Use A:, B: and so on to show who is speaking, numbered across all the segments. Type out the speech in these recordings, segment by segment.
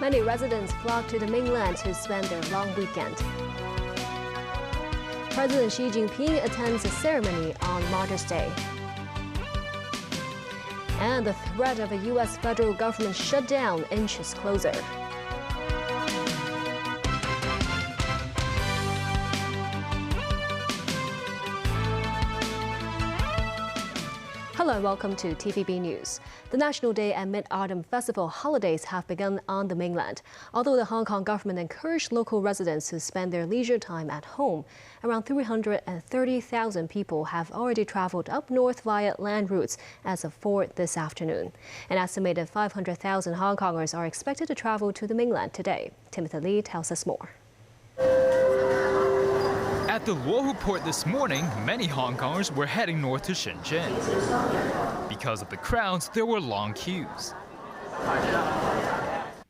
A: Many residents flock to the mainland to spend their long weekend. President Xi Jinping attends a ceremony on Martyrs' Day. And the threat of a U.S. federal government shutdown inches closer. Hello and welcome to TVB News. The National Day and Mid-Autumn Festival holidays have begun on the mainland. Although the Hong Kong government encouraged local residents to spend their leisure time at home, around 330,000 people have already traveled up north via land routes as of 4 this afternoon. An estimated 500,000 Hong Kongers are expected to travel to the mainland today. Timothy Lee tells us more.
B: At the Luohu port this morning, many Hong Kongers were heading north to Shenzhen. Because of the crowds, there were long queues.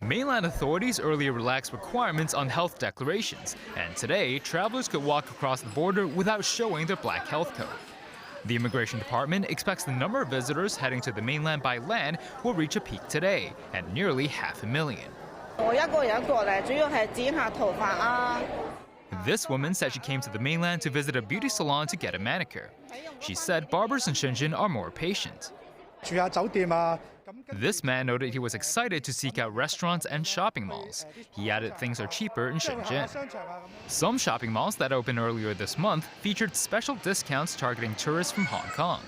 B: Mainland authorities earlier relaxed requirements on health declarations, and today, travelers could walk across the border without showing their black health code. The Immigration Department expects the number of visitors heading to the mainland by land will reach a peak today, at nearly 500,000. This woman said she came to the mainland to visit a beauty salon to get a manicure. She said barbers in Shenzhen are more patient. This man noted he was excited to seek out restaurants and shopping malls. He added things are cheaper in Shenzhen. Some shopping malls that opened earlier this month featured special discounts targeting tourists from Hong Kong.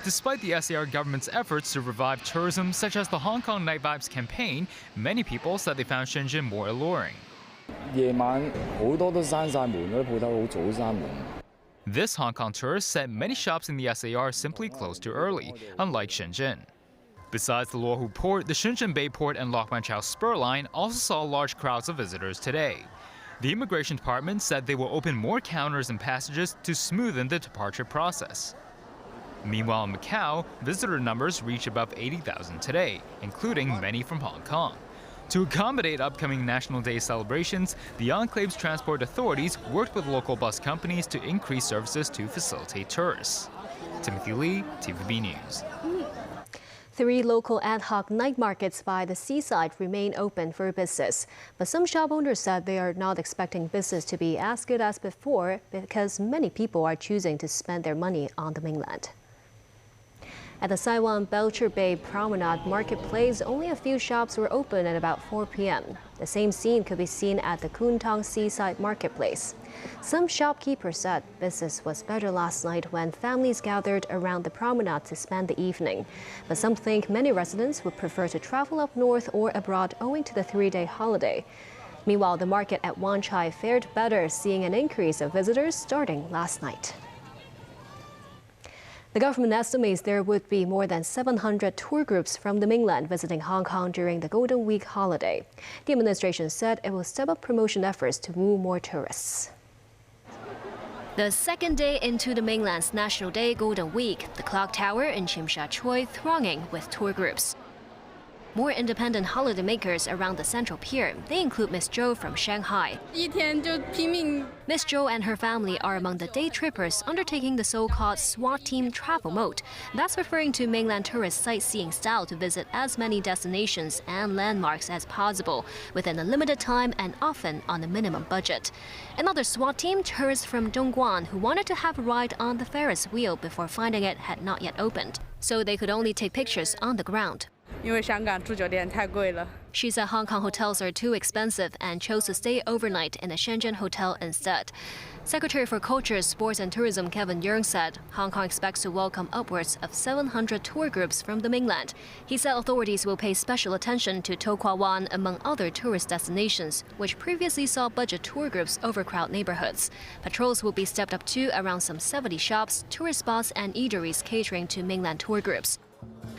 B: Despite the SAR government's efforts to revive tourism, such as the Hong Kong Night Vibes campaign, many people said they found Shenzhen more alluring. This Hong Kong tourist said many shops in the SAR simply closed too early, unlike Shenzhen. Besides the Luohu port, the Shenzhen Bay port and Lok Man Chau spur line also saw large crowds of visitors today. The Immigration Department said they will open more counters and passages to smoothen the departure process. Meanwhile, in Macau, visitor numbers reached above 80,000 today, including many from Hong Kong. To accommodate upcoming National Day celebrations, the enclave's transport authorities worked with local bus companies to increase services to facilitate tourists. Timothy Lee, TVB News.
A: 3 local ad hoc night markets by the seaside remain open for business. But some shop owners said they are not expecting business to be as good as before because many people are choosing to spend their money on the mainland. At the Saiwan Belcher Bay Promenade Marketplace, only a few shops were open at about 4 p.m. The same scene could be seen at the Kwun Tong Seaside Marketplace. Some shopkeepers said business was better last night when families gathered around the promenade to spend the evening. But some think many residents would prefer to travel up north or abroad owing to the 3-day holiday. Meanwhile, the market at Wan Chai fared better, seeing an increase of visitors starting last night. The government estimates there would be more than 700 tour groups from the mainland visiting Hong Kong during the Golden Week holiday. The administration said it will step up promotion efforts to woo more tourists. The second day into the mainland's National Day Golden Week, the Clock Tower in Tsim Sha Tsui thronging with tour groups. More independent holidaymakers around the Central Pier. They include Miss Zhou from Shanghai. Miss Zhou and her family are among the day trippers undertaking the so-called SWAT team travel mode. That's referring to mainland tourist sightseeing style to visit as many destinations and landmarks as possible within a limited time and often on a minimum budget. Another SWAT team, tourists from Dongguan who wanted to have a ride on the Ferris wheel before finding it had not yet opened, so they could only take pictures on the ground. She said Hong Kong hotels are too expensive and chose to stay overnight in a Shenzhen hotel instead. Secretary for Culture, Sports and Tourism Kevin Yeung said Hong Kong expects to welcome upwards of 700 tour groups from the mainland. He said authorities will pay special attention to To Kwa Wan among other tourist destinations, which previously saw budget tour groups overcrowd neighborhoods. Patrols will be stepped up to around some 70 shops, tourist spots and eateries catering to mainland tour groups.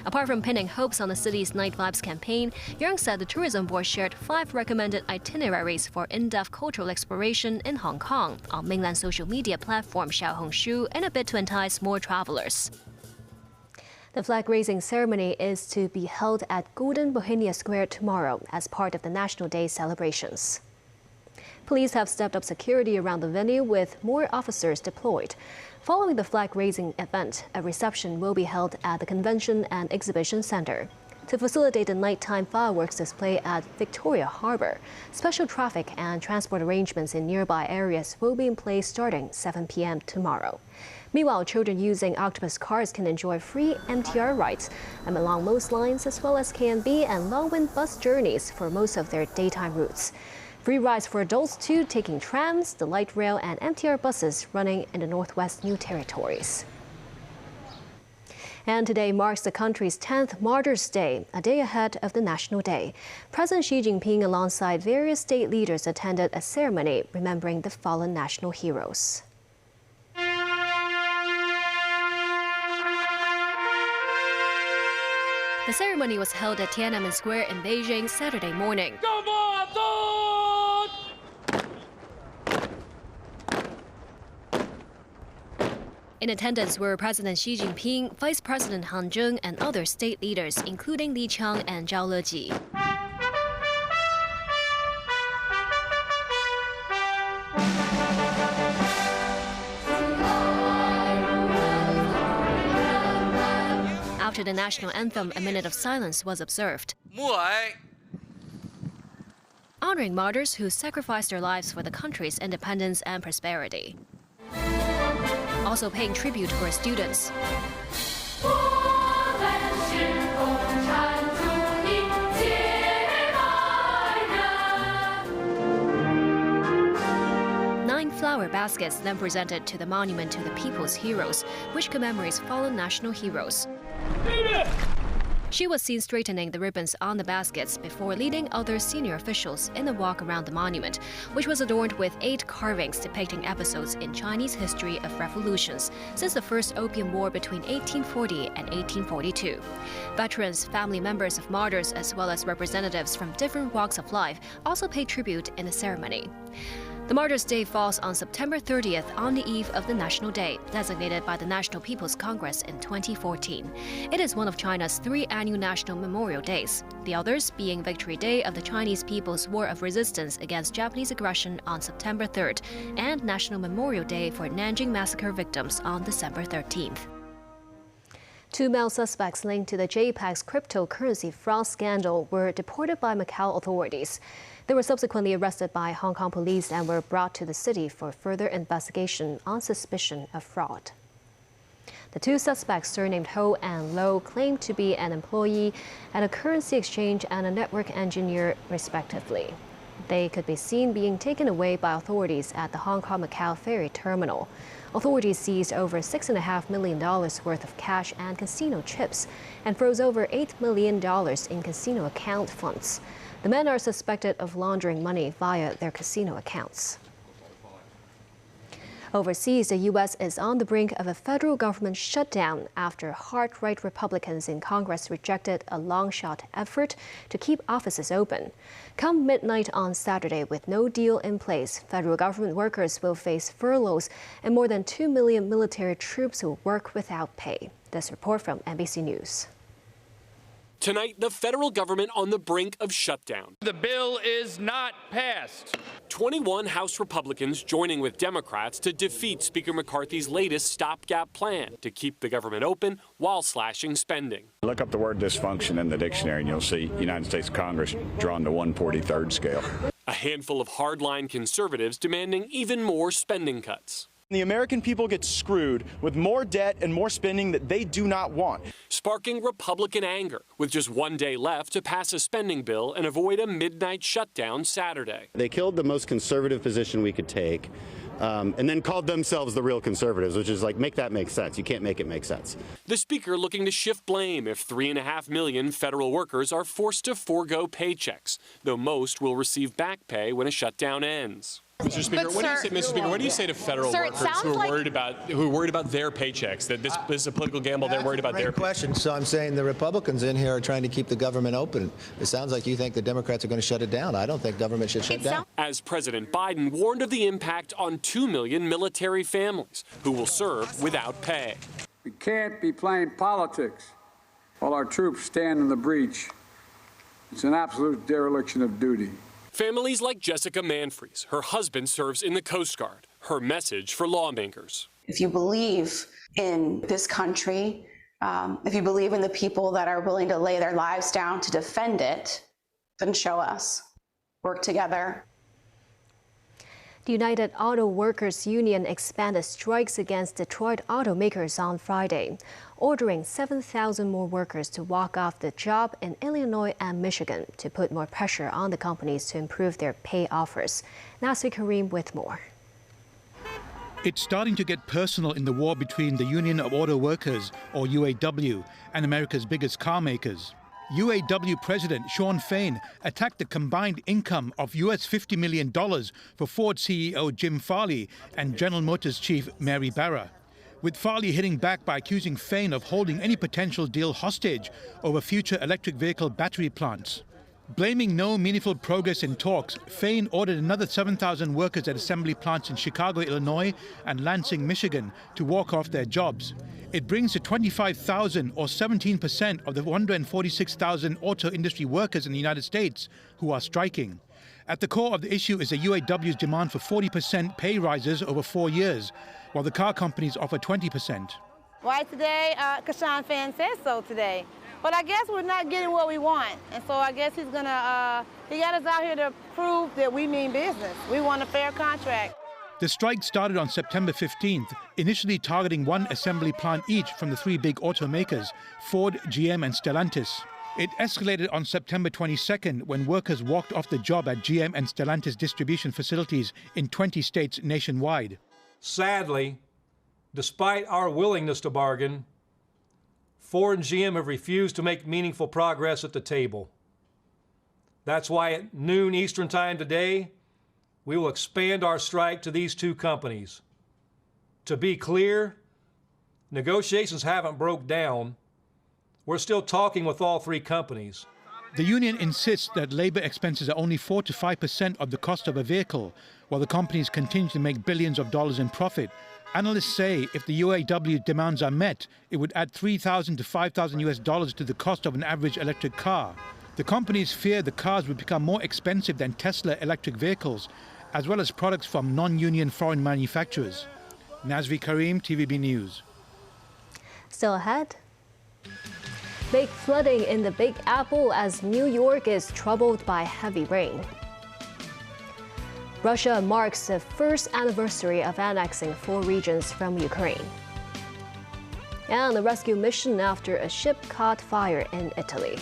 A: Apart from pinning hopes on the city's Night Vibes campaign, Yeung said the tourism board shared 5 recommended itineraries for in-depth cultural exploration in Hong Kong on mainland social media platform Xiaohongshu in a bid to entice more travelers. The flag-raising ceremony is to be held at Golden Bohemia Square tomorrow as part of the National Day celebrations. Police have stepped up security around the venue with more officers deployed. Following the flag-raising event, a reception will be held at the Convention and Exhibition Center. To facilitate the nighttime fireworks display at Victoria Harbour, special traffic and transport arrangements in nearby areas will be in place starting 7 p.m. tomorrow. Meanwhile, children using Octopus cards can enjoy free MTR rides along most lines, as well as KNB and Longwind bus journeys for most of their daytime routes. Free rides for adults too, taking trams, the light rail and MTR buses running in the Northwest New Territories. And today marks the country's 10th Martyrs' Day, a day ahead of the National Day. President Xi Jinping, alongside various state leaders, attended a ceremony remembering the fallen national heroes. The ceremony was held at Tiananmen Square in Beijing Saturday morning. In attendance were President Xi Jinping, Vice President Han Zheng, and other state leaders, including Li Qiang and Zhao Leji. After the national anthem, a minute of silence was observed, honoring martyrs who sacrificed their lives for the country's independence and prosperity. Also paying tribute to our students. 9 flower baskets then presented to the monument to the people's heroes, which commemorates fallen national heroes. She was seen straightening the ribbons on the baskets before leading other senior officials in a walk around the monument, which was adorned with 8 carvings depicting episodes in Chinese history of revolutions since the First Opium War between 1840 and 1842. Veterans, family members of martyrs, as well as representatives from different walks of life also paid tribute in the ceremony. The Martyrs' Day falls on September 30th on the eve of the National Day, designated by the National People's Congress in 2014. It is one of China's 3 annual national memorial days, the others being Victory Day of the Chinese People's War of Resistance against Japanese aggression on September 3rd and National Memorial Day for Nanjing Massacre victims on December 13th. 2 male suspects linked to the JPEG's cryptocurrency fraud scandal were deported by Macau authorities. They were subsequently arrested by Hong Kong police and were brought to the city for further investigation on suspicion of fraud. The 2 suspects, surnamed Ho and Lo, claimed to be an employee at a currency exchange and a network engineer, respectively. They could be seen being taken away by authorities at the Hong Kong-Macau ferry terminal. Authorities seized over $6.5 million worth of cash and casino chips and froze over $8 million in casino account funds. The men are suspected of laundering money via their casino accounts. Overseas, the U.S. is on the brink of a federal government shutdown after hard-right Republicans in Congress rejected a long-shot effort to keep offices open. Come midnight on Saturday, with no deal in place, federal government workers will face furloughs and more than 2 million military troops will work without pay. This report from NBC News.
C: Tonight, the federal government on the brink of shutdown.
D: The bill is not passed.
C: 21 House Republicans joining with Democrats to defeat Speaker McCarthy's latest stopgap plan to keep the government open while slashing spending.
E: Look up the word dysfunction in the dictionary and you'll see United States Congress drawn to 1/43rd scale.
C: A handful of hardline conservatives demanding even more spending cuts.
F: The American people get screwed with more debt and more spending that they do not want.
C: Sparking Republican anger with just 1 day left to pass a spending bill and avoid a midnight shutdown Saturday.
G: They killed the most conservative position we could take and then called themselves the real conservatives, which is like, make that make sense. You can't make it make sense.
C: The speaker looking to shift blame if 3.5 million federal workers are forced to forego paychecks, though most will receive back pay when a shutdown ends.
H: Mr. Speaker, what do you say to federal workers who are worried about their paychecks? That this is a political gamble. They're worried about their
I: question. So I'm saying the Republicans in here are trying to keep the government open. It sounds like you think the Democrats are going to shut it down. I don't think government should shut down.
C: As President Biden warned of the impact on 2 million military families who will serve without pay.
J: We can't be playing politics while our troops stand in the breach. It's an absolute dereliction of duty.
C: Families like Jessica Manfries. Her husband serves in the Coast Guard. Her message for lawmakers.
K: If you believe in this country, if you believe in the people that are willing to lay their lives down to defend it, then show us. Work together.
A: The United Auto Workers Union expanded strikes against Detroit automakers on Friday, ordering 7,000 more workers to walk off the job in Illinois and Michigan to put more pressure on the companies to improve their pay offers. Nasir Karim with more.
L: It's starting to get personal in the war between the Union of Auto Workers, or UAW, and America's biggest car makers. UAW President Shawn Fain attacked the combined income of US $50 million for Ford CEO Jim Farley and General Motors chief Mary Barra, with Farley hitting back by accusing Fain of holding any potential deal hostage over future electric vehicle battery plants. Blaming no meaningful progress in talks, Fain ordered another 7,000 workers at assembly plants in Chicago, Illinois and Lansing, Michigan to walk off their jobs. It brings to 25,000 or 17% of the 146,000 auto industry workers in the United States who are striking. At the core of the issue is the UAW's demand for 40% pay rises over 4 years, while the car companies offer 20%.
M: Why today? Because Shawn Fain says so today. But I guess we're not getting what we want. And so I guess he got us out here to prove that we mean business. We want a fair contract.
L: The strike started on September 15th, initially targeting one assembly plant each from the three big automakers, Ford, GM and Stellantis. It escalated on September 22nd when workers walked off the job at GM and Stellantis distribution facilities in 20 states nationwide.
N: Sadly, despite our willingness to bargain, Ford and GM have refused to make meaningful progress at the table. That's why at noon Eastern Time today, we will expand our strike to these two companies. To be clear, negotiations haven't broke down. We're still talking with all three companies.
L: The union insists that labor expenses are only 4 to 5% of the cost of a vehicle, while the companies continue to make billions of dollars in profit. Analysts say if the UAW demands are met, it would add $3,000 to $5,000 to the cost of an average electric car. The companies fear the cars would become more expensive than Tesla electric vehicles, as well as products from non-union foreign manufacturers. Nazvi Karim, TVB News.
A: Still ahead. Big flooding in the Big Apple as New York is troubled by heavy rain. Russia marks the first anniversary of annexing 4 regions from Ukraine. And a rescue mission after a ship caught fire in Italy.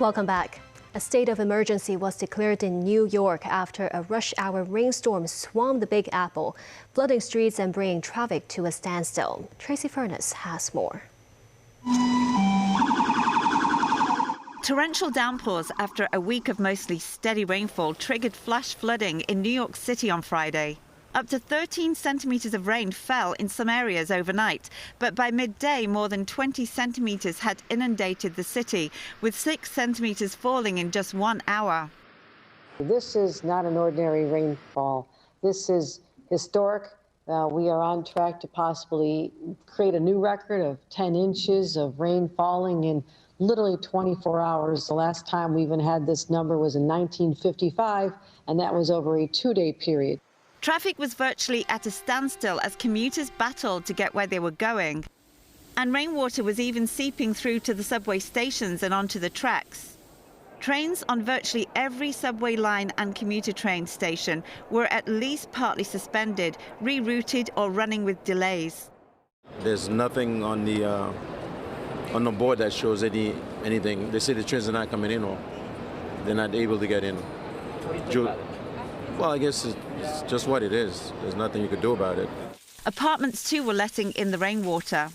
A: Welcome back. A state of emergency was declared in New York after a rush-hour rainstorm swamped the Big Apple, flooding streets and bringing traffic to a standstill. Tracy Furness has more.
O: Torrential downpours after a week of mostly steady rainfall triggered flash flooding in New York City on Friday. Up to 13 centimeters of rain fell in some areas overnight, but by midday more than 20 centimeters had inundated the city, with 6 centimeters falling in just 1 hour.
P: This is not an ordinary rainfall. This is historic. We are on track to possibly create a new record of 10 inches of rain falling in literally 24 hours. The last time we even had this number was in 1955, and that was over a 2-day period.
O: Traffic was virtually at a standstill as commuters battled to get where they were going. And rainwater was even seeping through to the subway stations and onto the tracks. Trains on virtually every subway line and commuter train station were at least partly suspended, rerouted or running with delays.
Q: There's nothing on the board that shows anything. They say the trains are not coming in or they're not able to get in. Well, I guess it's just what it is. There's nothing you could do about it.
O: Apartments too were letting in the rainwater.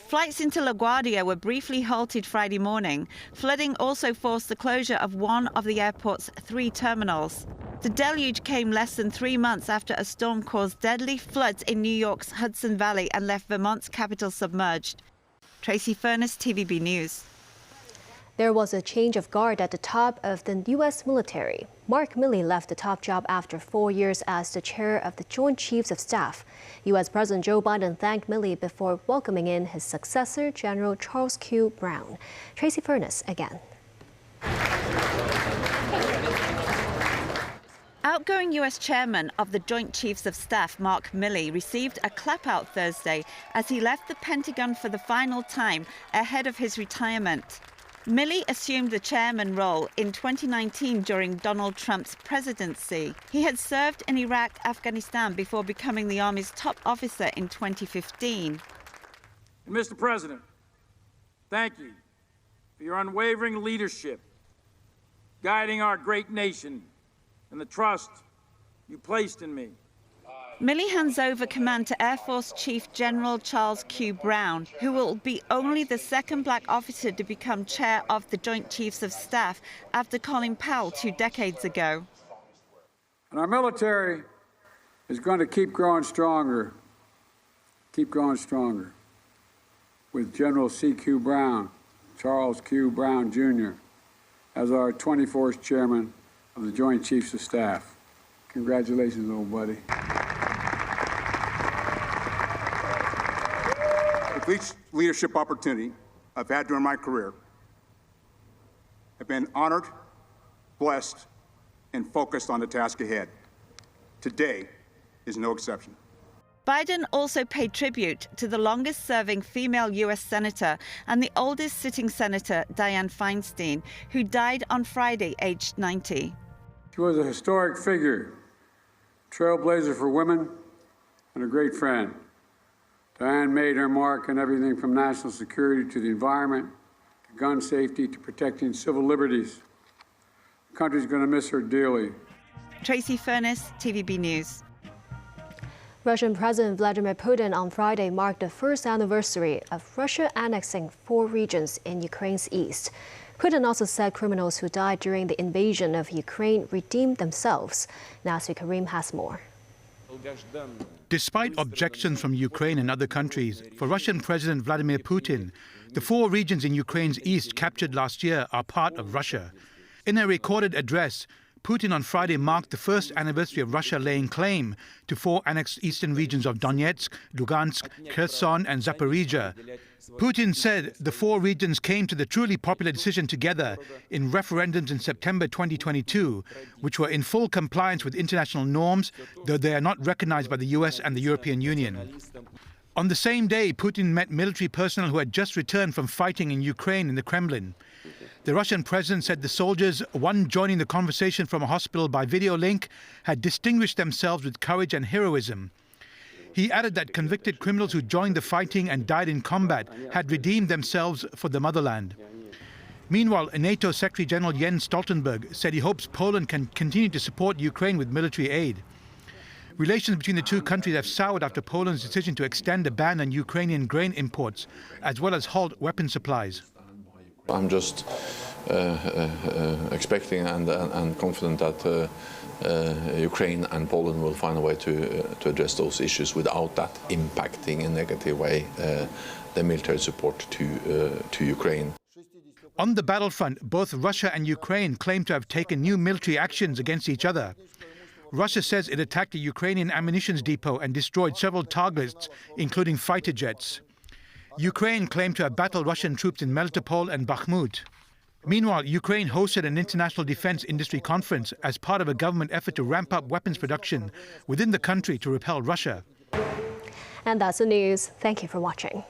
O: Flights into LaGuardia were briefly halted Friday morning. Flooding also forced the closure of one of the airport's 3 terminals. The deluge came less than 3 months after a storm caused deadly floods in New York's Hudson Valley and left Vermont's capital submerged. Tracy Furness, TVB News.
A: There was a change of guard at the top of the U.S. military. Mark Milley left the top job after 4 years as the chair of the Joint Chiefs of Staff. U.S. President Joe Biden thanked Milley before welcoming in his successor, General Charles Q. Brown. Tracy Furness again.
O: Outgoing U.S. Chairman of the Joint Chiefs of Staff, Mark Milley, received a clap-out Thursday as he left the Pentagon for the final time ahead of his retirement. Milley assumed the chairman role in 2019 during Donald Trump's presidency. He had served in Iraq, Afghanistan before becoming the Army's top officer in 2015.
J: And Mr. President, thank you for your unwavering leadership, guiding our great nation and the trust you placed in me.
O: Milley hands over command to Air Force Chief General Charles Q. Brown, who will be only the second black officer to become chair of the Joint Chiefs of Staff after Colin Powell 2 decades ago.
J: And our military is going to keep growing stronger, with General C.Q. Brown, Charles Q. Brown, Jr., as our 24th chairman of the Joint Chiefs of Staff. Congratulations, old buddy.
R: With each leadership opportunity I've had during my career, I've been honored, blessed, and focused on the task ahead. Today is no exception.
O: Biden also paid tribute to the longest-serving female U.S. senator and the oldest sitting senator, Dianne Feinstein, who died on Friday, aged 90.
J: She was a historic figure, trailblazer for women, and a great friend. Dianne made her mark on everything from national security to the environment, to gun safety, to protecting civil liberties. The country's going to miss her dearly.
O: Tracy Furness, TVB News.
A: Russian President Vladimir Putin on Friday marked the first anniversary of Russia annexing 4 regions in Ukraine's east. Putin also said criminals who died during the invasion of Ukraine redeemed themselves. Nasri Karim has more.
L: Despite objections from Ukraine and other countries, for Russian President Vladimir Putin, the 4 regions in Ukraine's east captured last year are part of Russia. In a recorded address, Putin on Friday marked the first anniversary of Russia laying claim to 4 annexed eastern regions of Donetsk, Lugansk, Kherson and Zaporizhia. Putin said the 4 regions came to the truly popular decision together in referendums in September 2022, which were in full compliance with international norms, though they are not recognized by the US and the European Union. On the same day, Putin met military personnel who had just returned from fighting in Ukraine in the Kremlin. The Russian president said the soldiers, one joining the conversation from a hospital by video link, had distinguished themselves with courage and heroism. He added that convicted criminals who joined the fighting and died in combat had redeemed themselves for the motherland. Meanwhile, NATO Secretary General Jens Stoltenberg said he hopes Poland can continue to support Ukraine with military aid. Relations between the 2 countries have soured after Poland's decision to extend a ban on Ukrainian grain imports, as well as halt weapon supplies.
S: I'm just expecting and confident that Ukraine and Poland will find a way to address those issues without that impacting in a negative way the military support to Ukraine.
L: On the battlefront, both Russia and Ukraine claim to have taken new military actions against each other. Russia says it attacked a Ukrainian ammunition depot and destroyed several targets, including fighter jets. Ukraine claimed to have battled Russian troops in Melitopol and Bakhmut. Meanwhile, Ukraine hosted an international defense industry conference as part of a government effort to ramp up weapons production within the country to repel Russia.
A: And that's the news. Thank you for watching.